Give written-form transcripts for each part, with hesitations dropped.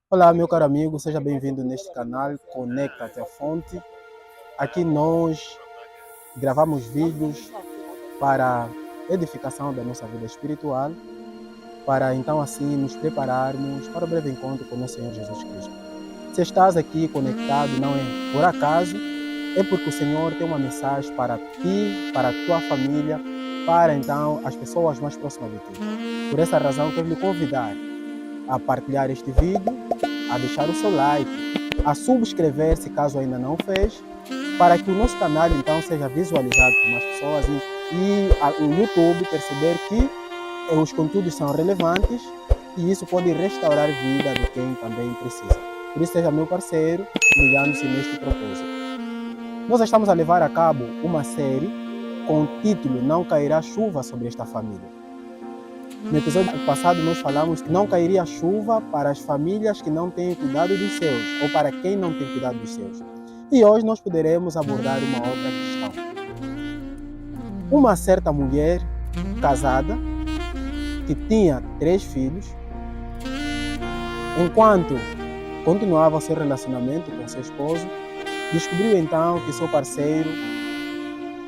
Olá, meu caro amigo, seja bem-vindo neste canal Conecta-te à Fonte. Aqui nós gravamos vídeos para edificação da nossa vida espiritual, para então assim nos prepararmos para o breve encontro com o nosso Senhor Jesus Cristo. Se estás aqui conectado, não é por acaso, é porque o Senhor tem uma mensagem para ti, para a tua família, para então as pessoas mais próximas de ti. Por essa razão, quero lhe convidar a partilhar este vídeo, a deixar o seu like, a subscrever-se caso ainda não fez, para que o nosso canal então seja visualizado por mais pessoas e o YouTube perceber que os conteúdos são relevantes e isso pode restaurar a vida de quem também precisa. Por isso seja meu parceiro, ligando-se neste propósito. Nós estamos a levar a cabo uma série com o título Não Cairá Chuva sobre esta família. No episódio passado nós falamos que não cairia chuva para as famílias que não têm cuidado dos seus, ou para quem não tem cuidado dos seus. E hoje nós poderemos abordar uma outra questão. Uma certa mulher casada, que tinha 3 filhos, enquanto continuava o seu relacionamento com seu esposo, descobriu então que seu parceiro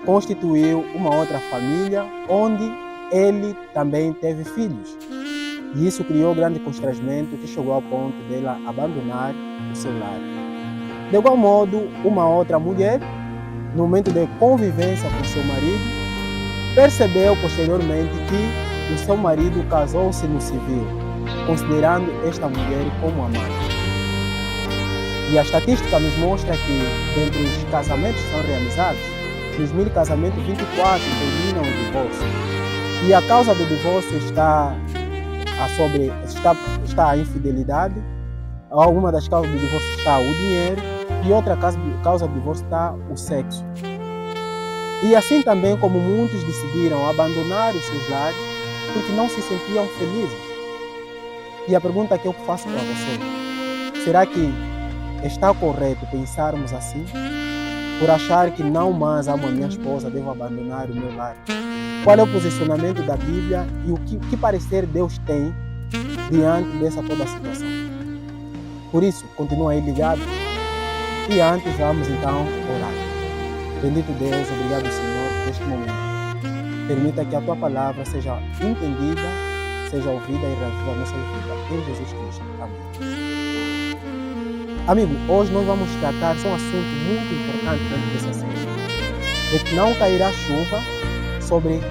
constituiu uma outra família onde ele também teve filhos. E isso criou grande constrangimento que chegou ao ponto dela abandonar o seu lar. De igual modo, uma outra mulher, no momento de convivência com seu marido, percebeu posteriormente que o seu marido casou-se no civil, considerando esta mulher como amante. E a estatística nos mostra que, dentre os casamentos que são realizados, nos 1000 casamentos, 24 terminam o divórcio. E a causa do divórcio está a infidelidade, uma das causas do divórcio está o dinheiro e outra causa do divórcio está o sexo. E assim também como muitos decidiram abandonar os seus lares porque não se sentiam felizes. E a pergunta que eu faço para você, será que está correto pensarmos assim? Por achar que não mais amo a minha esposa, devo abandonar o meu lar? Qual é o posicionamento da Bíblia e o que parecer Deus tem diante dessa toda a situação? Por isso, continua aí ligado e antes vamos então orar. Bendito Deus, obrigado Senhor por este momento. Permita que a Tua palavra seja entendida, seja ouvida e reavivada na nossa vida. Em Jesus Cristo. Amém. Amigo, hoje nós vamos tratar de um assunto muito importante dentro dessa série. De que não cairá chuva sobre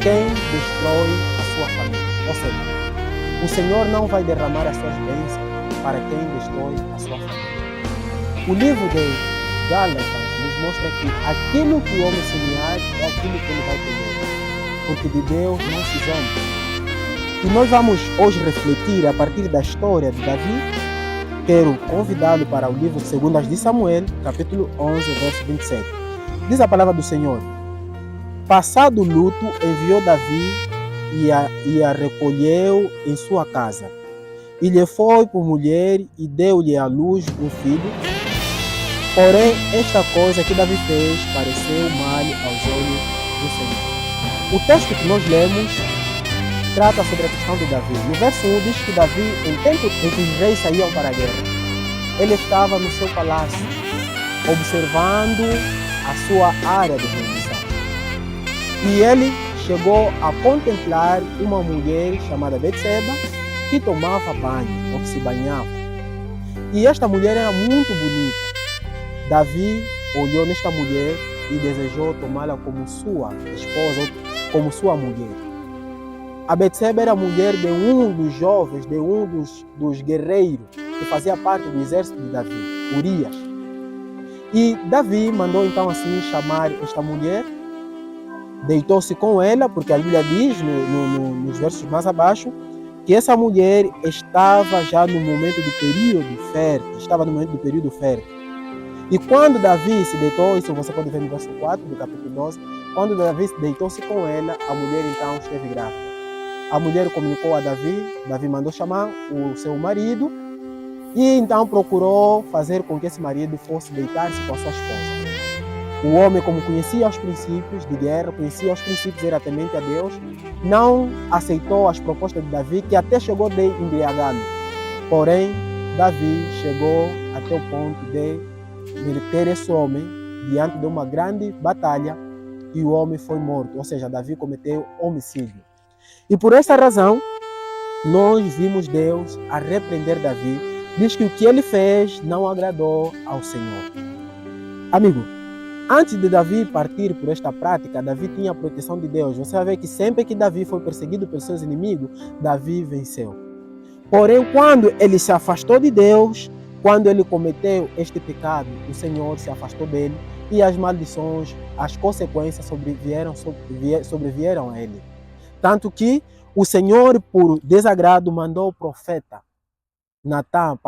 quem destrói a sua família. Ou seja, o Senhor não vai derramar as suas bênçãos para quem destrói a sua família. O livro de Gálatas nos mostra que aquilo que o homem semear é aquilo que ele vai colher, porque de Deus não se zomba. E nós vamos hoje refletir a partir da história de Davi. Quero convidá-lo para o livro 2 de Samuel, capítulo 11, verso 27. Diz a palavra do Senhor: passado o luto, enviou Davi e a recolheu em sua casa. E lhe foi por mulher e deu-lhe à luz um filho. Porém, esta coisa que Davi fez pareceu mal aos olhos do Senhor. O texto que nós lemos trata sobre a questão de Davi. No verso 1 diz que Davi, em tempo em que os reis saíam para a guerra, ele estava no seu palácio, observando a sua área de rendição. E ele chegou a contemplar uma mulher chamada Betseba, que tomava banho, ou que se banhava. E esta mulher era muito bonita. Davi olhou nesta mulher e desejou tomá-la como sua esposa, ou como sua mulher. A Betseba era mulher de um dos jovens, de um dos guerreiros que fazia parte do exército de Davi, Urias. E Davi mandou então assim chamar esta mulher, deitou-se com ela, porque a Bíblia diz nos versos mais abaixo que essa mulher estava já no momento do período fértil, E quando Davi se deitou, isso você pode ver no verso 4 do capítulo 12, quando Davi deitou-se com ela, a mulher então esteve grávida. A mulher comunicou a Davi, Davi mandou chamar o seu marido e então procurou fazer com que esse marido fosse deitar-se com a sua esposa. O homem, como conhecia os princípios de guerra, conhecia os princípios, era temente a Deus, não aceitou as propostas de Davi, que até chegou de embriagá-lo. Porém, Davi chegou até o ponto de ele ter esse homem diante de uma grande batalha e o homem foi morto, ou seja, Davi cometeu homicídio. E por essa razão, nós vimos Deus a repreender Davi, diz que o que ele fez não agradou ao Senhor. Amigo, antes de Davi partir por esta prática, Davi tinha a proteção de Deus. Você vai ver que sempre que Davi foi perseguido pelos seus inimigos, Davi venceu. Porém, quando ele se afastou de Deus, quando ele cometeu este pecado, o Senhor se afastou dele e as maldições, as consequências sobrevieram a ele. Tanto que o Senhor, por desagrado, mandou o profeta Natã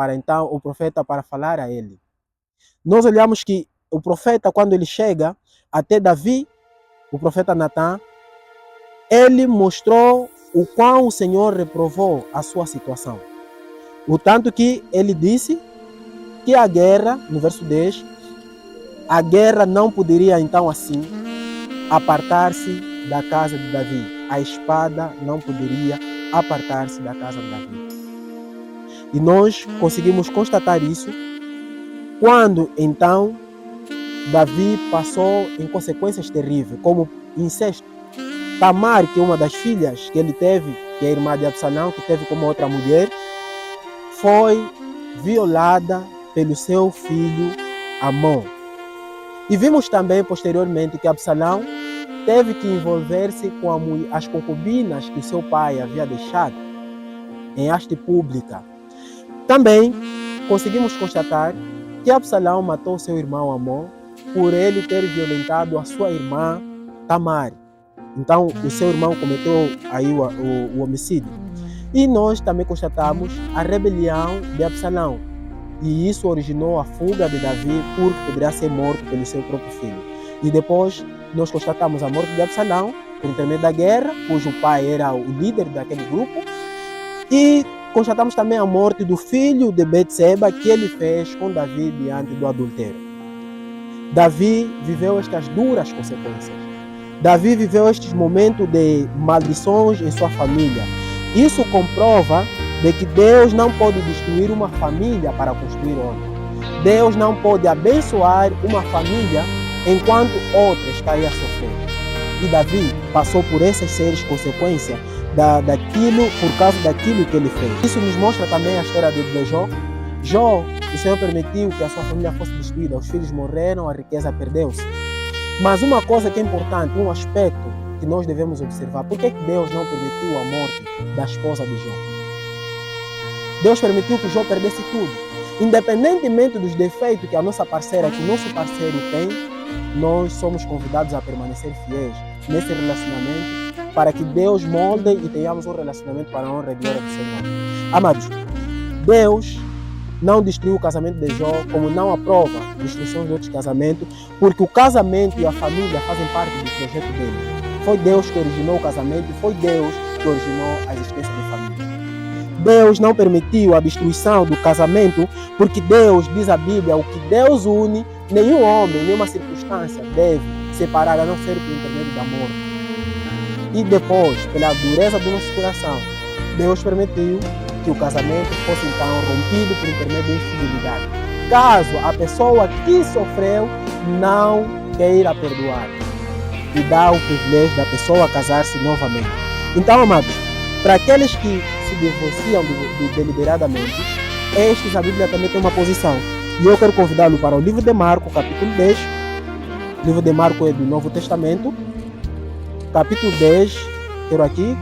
o profeta para falar a ele. Nós olhamos que o profeta, quando ele chega até Davi, o profeta Natã, ele mostrou o quão o Senhor reprovou a sua situação. O tanto que ele disse que a guerra, no verso 10, a guerra não poderia então assim apartar-se da casa de Davi. A espada não poderia apartar-se da casa de Davi. E nós conseguimos constatar isso quando então Davi passou em consequências terríveis, como incesto. Tamar, que é uma das filhas que ele teve, que é a irmã de Absalão, que teve como outra mulher, foi violada pelo seu filho Amon. E vimos também posteriormente que Absalão teve que envolver-se com as concubinas que o seu pai havia deixado em haste pública. Também conseguimos constatar que Absalão matou seu irmão Amon por ele ter violentado a sua irmã Tamar. Então, o seu irmão cometeu aí o homicídio. E nós também constatamos a rebelião de Absalão. E isso originou a fuga de Davi, porque poderia ser morto pelo seu próprio filho. E depois nós constatamos a morte de Absalão, por intermédio da guerra, cujo pai era o líder daquele grupo. E constatamos também a morte do filho de Betseba, que ele fez com Davi diante do adultério. Davi viveu estas duras consequências. Davi viveu estes momentos de maldições em sua família. Isso comprova de que Deus não pode destruir uma família para construir outra. Deus não pode abençoar uma família enquanto outra está aí a sofrer. E Davi passou por essas sérias consequências por causa daquilo que ele fez. Isso nos mostra também a história de Jó. Jó, o Senhor permitiu que a sua família fosse destruída, os filhos morreram, a riqueza perdeu-se. Mas uma coisa que é importante, um aspecto que nós devemos observar, por que Deus não permitiu a morte da esposa de Jó? Deus permitiu que Jó perdesse tudo. Independentemente dos defeitos que a nossa parceira, que o nosso parceiro tem, nós somos convidados a permanecer fiéis nesse relacionamento para que Deus molde e tenhamos um relacionamento para a honra e glória do Senhor. Amados, Deus não destruiu o casamento de Jó, como não aprova destruição de outros casamentos, porque o casamento e a família fazem parte do projeto dele. Foi Deus que originou o casamento e foi Deus que originou a existência de família. Deus não permitiu a destruição do casamento, porque Deus, diz a Bíblia, o que Deus une, nenhum homem, nenhuma circunstância deve separar, a não ser por intermédio da morte. E depois, pela dureza do nosso coração, Deus permitiu que o casamento fosse então rompido por intermédio de infidelidade. Caso a pessoa que sofreu não queira perdoar, e dá o privilégio da pessoa casar-se novamente. Então, amados, para aqueles que se divorciam deliberadamente, estes a Bíblia também tem uma posição. E eu quero convidá-lo para o livro de Marcos, capítulo 10. O livro de Marcos é do Novo Testamento. Capítulo 10, quero aqui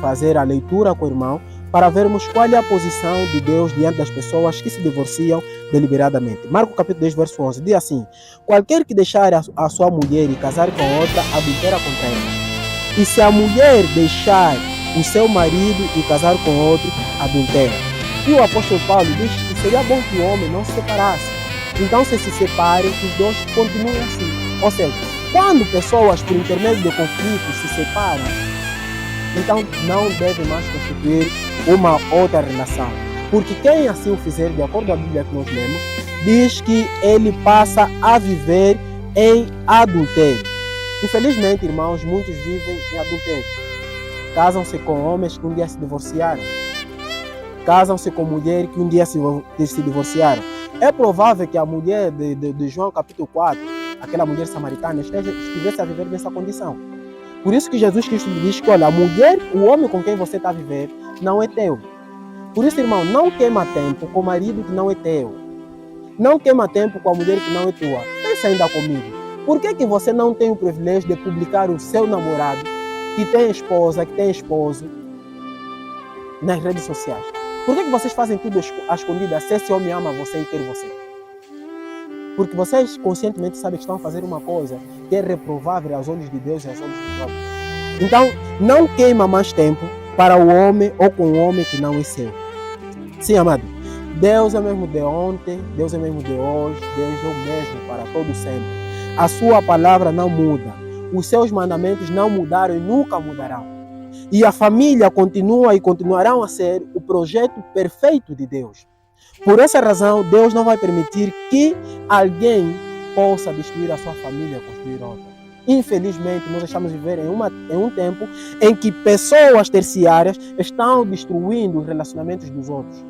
fazer a leitura com o irmão, para vermos qual é a posição de Deus diante das pessoas que se divorciam deliberadamente. Marcos capítulo 10, verso 11, diz assim: qualquer que deixar a sua mulher e casar com outra, adultera contra ela. E se a mulher deixar o seu marido e casar com outro, adultera. E o apóstolo Paulo diz que seria bom que o homem não se separasse. Então, se separem, que os dois continuem assim. Ou seja, quando pessoas por intermédio de conflitos se separam, então não devem mais constituir uma outra relação. Porque quem assim o fizer, de acordo com a Bíblia que nós lemos, diz que ele passa a viver em adultério. Infelizmente, irmãos, muitos vivem em adultério. Casam-se com homens que um dia se divorciaram. casam-se com mulheres que um dia se divorciaram. É provável que a mulher de João capítulo 4, aquela mulher samaritana, estivesse a viver nessa condição. Por isso que Jesus Cristo diz que, olha, a mulher, o homem com quem você está a viver, não é teu. Por isso, irmão, não queima tempo com o marido que não é teu. Não queima tempo com a mulher que não é tua. Pensa ainda comigo. Por que você não tem o privilégio de publicar o seu namorado, que tem esposa, que tem esposo, nas redes sociais? Por que vocês fazem tudo às escondidas se esse homem ama você e quer você? Porque vocês conscientemente sabem que estão a fazer uma coisa que é reprovável aos olhos de Deus e aos olhos dos homens. Então, não queima mais tempo para o homem ou com o homem que não é seu. Sim, amado. Deus é o mesmo de ontem, Deus é o mesmo de hoje, Deus é o mesmo para todo sempre. A sua palavra não muda. Os seus mandamentos não mudaram e nunca mudarão. E a família continua e continuarão a ser o projeto perfeito de Deus. Por essa razão, Deus não vai permitir que alguém possa destruir a sua família e construir outra. Infelizmente, nós estamos vivendo em um tempo em que pessoas terciárias estão destruindo os relacionamentos dos outros.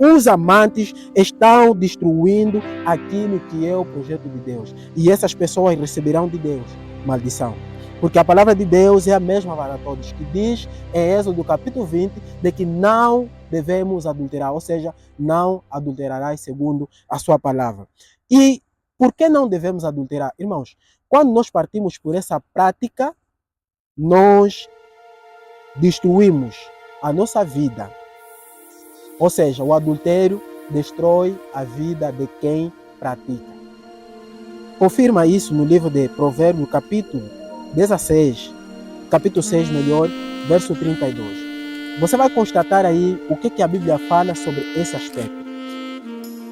Os amantes estão destruindo aquilo que é o projeto de Deus. E essas pessoas receberão de Deus maldição. Porque a palavra de Deus é a mesma para todos, que diz em Êxodo capítulo 20, de que não devemos adulterar, ou seja, não adulterarás segundo a sua palavra. E por que não devemos adulterar? Irmãos, quando nós partimos por essa prática, nós destruímos a nossa vida. Ou seja, o adultério destrói a vida de quem pratica. Confirma isso no livro de Provérbios, capítulo 16, capítulo 6, verso 32. Você vai constatar aí o que a Bíblia fala sobre esse aspecto.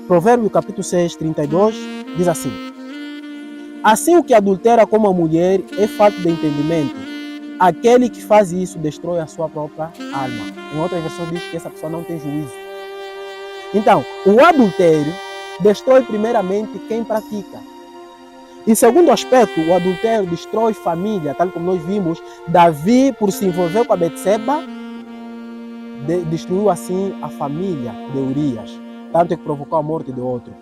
Provérbios, capítulo 6, 32, diz assim: assim o que adultera como a mulher é falta de entendimento. Aquele que faz isso destrói a sua própria alma. Em outra versão diz que essa pessoa não tem juízo. Então, o adultério destrói primeiramente quem pratica. Em segundo aspecto, o adultério destrói família, tal como nós vimos. Davi, por se envolver com a Betseba, destruiu assim a família de Urias, tanto que provocou a morte de outro.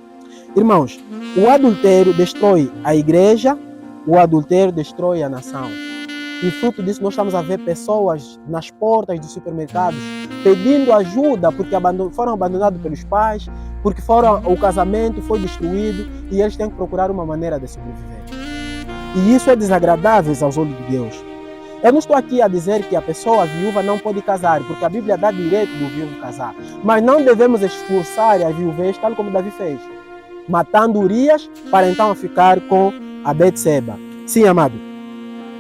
Irmãos, o adultério destrói a igreja, o adultério destrói a nação. E fruto disso nós estamos a ver pessoas nas portas dos supermercados pedindo ajuda porque foram abandonados pelos pais, porque o casamento foi destruído e eles têm que procurar uma maneira de sobreviver. E isso é desagradável aos olhos de Deus. Eu não estou aqui a dizer que a pessoa viúva não pode casar, porque a Bíblia dá direito do viúvo casar. Mas não devemos esforçar a viuvez tal como Davi fez, matando Urias para então ficar com a Betseba. Sim, amado,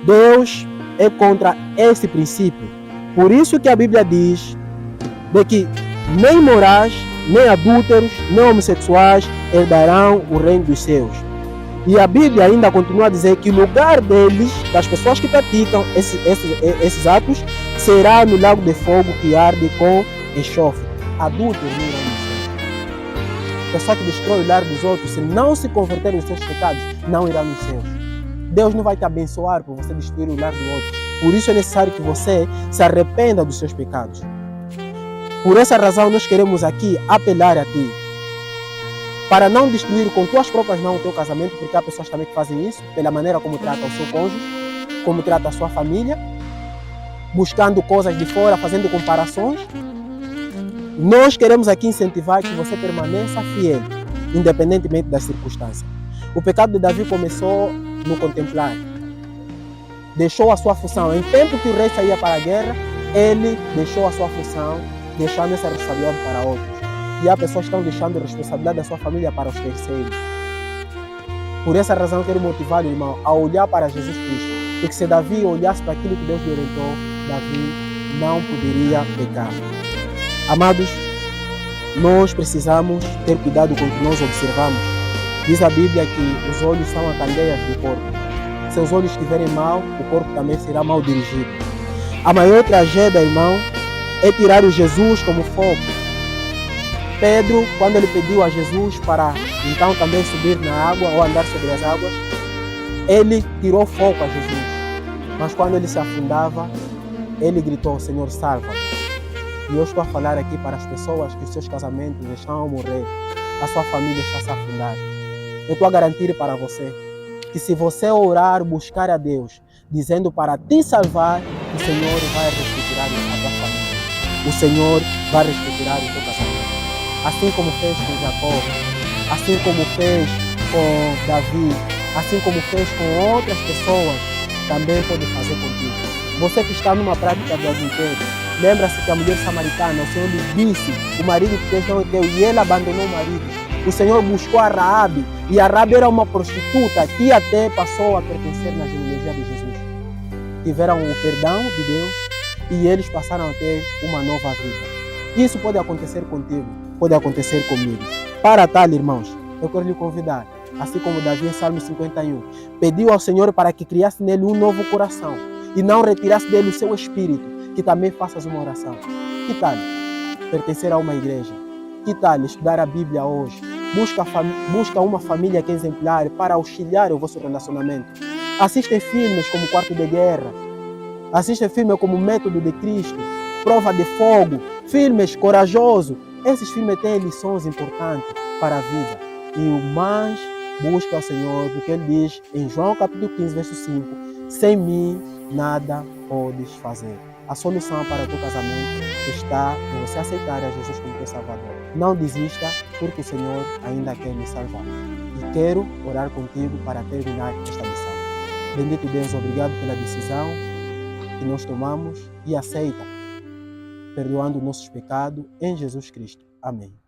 Deus é contra esse princípio. Por isso que a Bíblia diz de que nem morais, nem adúlteros, nem homossexuais herdarão o reino dos céus. E a Bíblia ainda continua a dizer que o lugar deles, das pessoas que praticam esses atos, será no lago de fogo que arde com enxofre. Adúlteros não irão no céu. Pessoa que destrói o lar dos outros, se não se converterem nos seus pecados, não irá nos céus. Deus não vai te abençoar por você destruir o lar do outro. Por isso é necessário que você se arrependa dos seus pecados. Por essa razão nós queremos aqui apelar a ti, para não destruir com tuas próprias mãos o teu casamento, porque há pessoas também que fazem isso, pela maneira como trata o seu cônjuge, como trata a sua família, buscando coisas de fora, fazendo comparações. Nós queremos aqui incentivar que você permaneça fiel, independentemente das circunstâncias. O pecado de Davi começou no contemplar. Deixou a sua função. Em tempo que o rei saía para a guerra, ele deixou a sua função, deixando essa responsabilidade para outros. E há pessoas que estão deixando a responsabilidade da sua família para os terceiros. Por essa razão, eu quero motivar o irmão a olhar para Jesus Cristo. Porque se Davi olhasse para aquilo que Deus lhe orientou, Davi não poderia pecar. Amados, nós precisamos ter cuidado com o que nós observamos. Diz a Bíblia que os olhos são as candeias do corpo. Se os olhos estiverem mal, o corpo também será mal dirigido. A maior tragédia, irmão, é tirar o Jesus como foco. Pedro, quando ele pediu a Jesus para então também subir na água ou andar sobre as águas, ele tirou foco a Jesus. Mas quando ele se afundava, ele gritou: Senhor, salva-me. E eu estou a falar aqui para as pessoas que os seus casamentos estão a morrer, a sua família está a se afundar. Eu estou a garantir para você que se você orar, buscar a Deus, dizendo para te salvar, o Senhor vai reestruturar a tua família. O Senhor vai reestruturar o teu casamento. Assim como fez com Jacó, assim como fez com Davi, assim como fez com outras pessoas, também pode fazer contigo. Você que está numa prática do adultério, lembra-se que a mulher samaritana, o Senhor lhe disse, o marido que Deus não é teu, e ele abandonou o marido. O Senhor buscou a Raabe, e a Raabe era uma prostituta que até passou a pertencer na genealogia de Jesus. Tiveram o perdão de Deus e eles passaram a ter uma nova vida. Isso pode acontecer contigo, pode acontecer comigo. Para tal, irmãos, eu quero lhe convidar, assim como Davi em Salmo 51, pediu ao Senhor para que criasse nele um novo coração e não retirasse dele o seu espírito, que também faças uma oração. Que tal pertencer a uma igreja? Que tal estudar a Bíblia hoje? Busca uma família que é exemplar para auxiliar o vosso relacionamento. Assiste filmes como Quarto de Guerra, assiste filmes como Método de Cristo, Prova de Fogo, filmes corajosos. Esses filmes têm lições importantes para a vida. E o mais busca ao Senhor, porque Ele diz em João capítulo 15, verso 5, sem mim nada podes fazer. A solução para o teu casamento está em você aceitar a Jesus como teu Salvador. Não desista, porque o Senhor ainda quer me salvar. E quero orar contigo para terminar esta missão. Bendito Deus, obrigado pela decisão que nós tomamos e aceita, perdoando nossos pecados em Jesus Cristo. Amém.